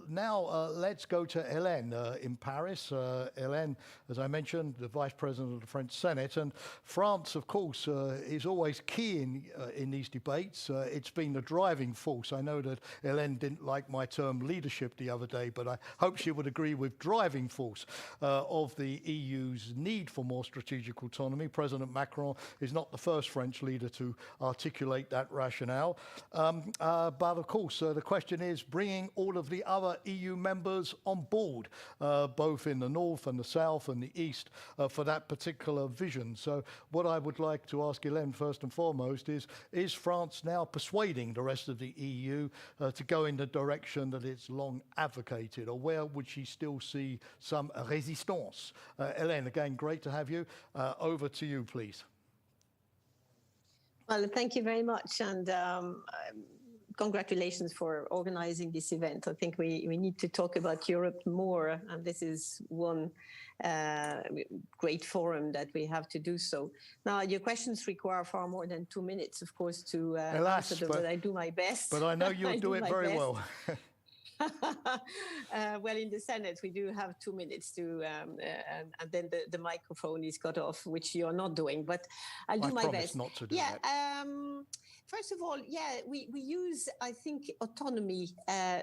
Now let's go to Hélène in Paris. Hélène, as I mentioned, the Vice President of the French Senate, and France, of course, is always key in these debates. It's been the driving force. I know that Hélène didn't like my term leadership the other day, but I hope she would agree with driving force of the EU's need for more strategic autonomy. President Macron is not the first French leader to articulate that rationale. But of course, the question is bringing all of the other EU members on board, both in the north and the south and the east, for that particular vision. So what I would like to ask Hélène first and foremost is France now persuading the rest of the EU to go in the direction that it's long advocated, or where would she still see some resistance? Hélène, again, great to have you. Over to you, please. Well, thank you very much, and congratulations for organizing this event. I think we need to talk about Europe more, and this is one great forum that we have to do so. Now, your questions require far more than 2 minutes, of course, to answer them, but I do my best. But I know you'll do it very well. Well, in the Senate, we do have 2 minutes to, and then the microphone is cut off, which you're not doing, but I'll do my best. Not to do that. First of all, we use, I think, autonomy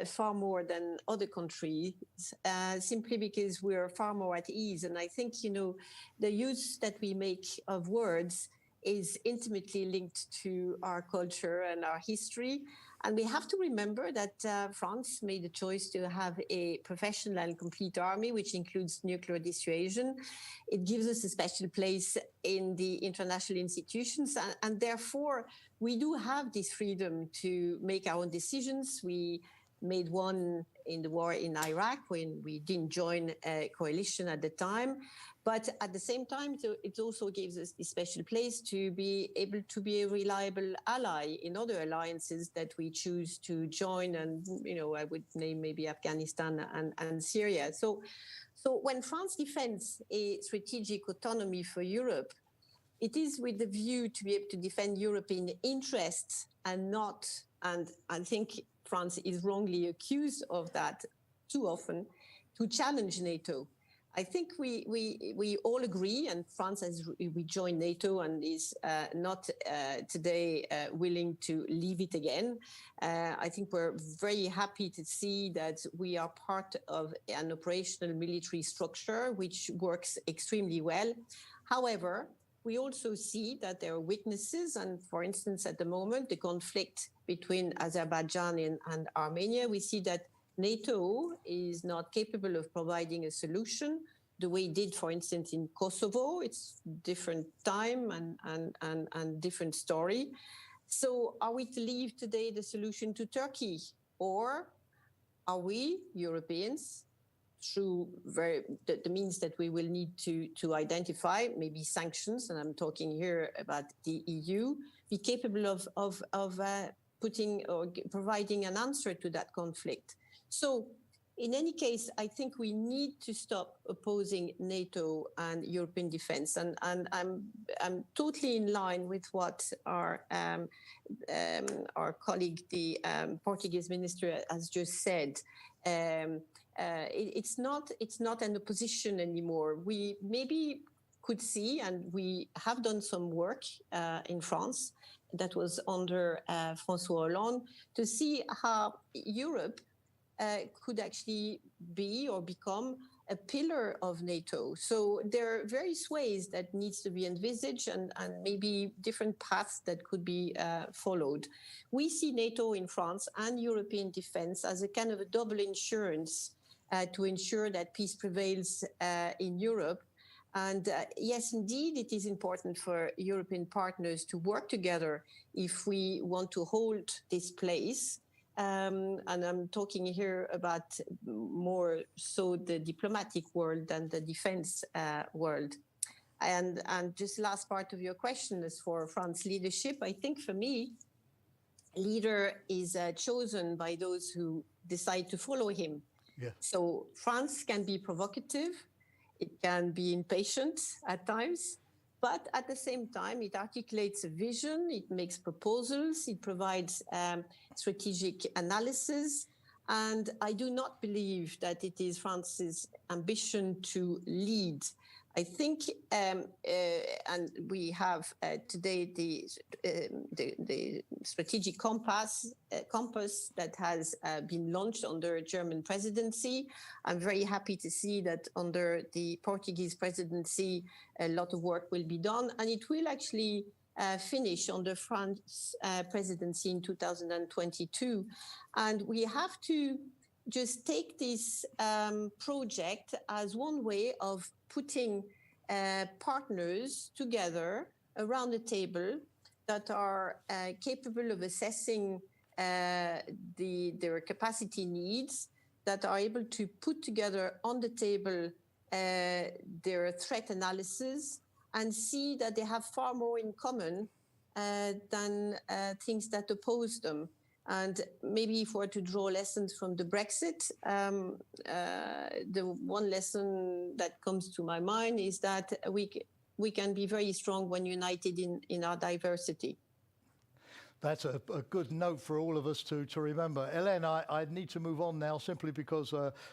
far more than other countries, simply because we're far more at ease. And I think, the use that we make of words is intimately linked to our culture and our history. And we have to remember that France made the choice to have a professional and complete army, which includes nuclear dissuasion. It gives us a special place in the international institutions, and therefore we do have this freedom to make our own decisions. We made one in the war in Iraq when we didn't join a coalition at the time. But at the same time, it also gives us a special place to be able to be a reliable ally in other alliances that we choose to join. And, I would name maybe Afghanistan and Syria. So when France defends a strategic autonomy for Europe, it is with the view to be able to defend European interests and not, and I think France is wrongly accused of that too often, to challenge NATO. I think we all agree, and France has rejoined NATO and is not today willing to leave it again. I think we're very happy to see that we are part of an operational military structure which works extremely well. However, we also see that there are weaknesses, and for instance, at the moment, the conflict between Azerbaijan and Armenia, we see that NATO is not capable of providing a solution the way it did, for instance, in Kosovo. It's different time and different story. So are we to leave today the solution to Turkey? Or are we, Europeans, through the means that we will need to identify, maybe sanctions, and I'm talking here about the EU, be capable of putting or providing an answer to that conflict? So in any case, I think we need to stop opposing NATO and European defense. And I'm totally in line with what our colleague, the Portuguese minister, has just said. It's not an opposition anymore. We maybe could see, and we have done some work in France that was under François Hollande, to see how Europe could actually be or become a pillar of NATO. So there are various ways that needs to be envisaged, and maybe different paths that could be followed. We see NATO in France and European defense as a kind of a double insurance to ensure that peace prevails in Europe. And yes, indeed, it is important for European partners to work together if we want to hold this place. And I'm talking here about more so the diplomatic world than the defense world. And just last part of your question is for France leadership. I think for me, leader is chosen by those who decide to follow him. Yeah. So France can be provocative, it can be impatient at times, but at the same time, it articulates a vision, it makes proposals, it provides strategic analysis, And I do not believe that it is France's ambition to lead. I think, and we have today the strategic compass that has been launched under German presidency. I'm very happy to see that under the Portuguese presidency, a lot of work will be done, and it will actually finish under France presidency in 2022. And we have to just take this project as one way of putting partners together around the table that are capable of assessing their capacity needs, that are able to put together on the table their threat analysis, and see that they have far more in common than things that oppose them. And maybe if we're to draw lessons from the Brexit, the one lesson that comes to my mind is that we can be very strong when united in our diversity. That's a good note for all of us to remember. Hélène, I need to move on now simply because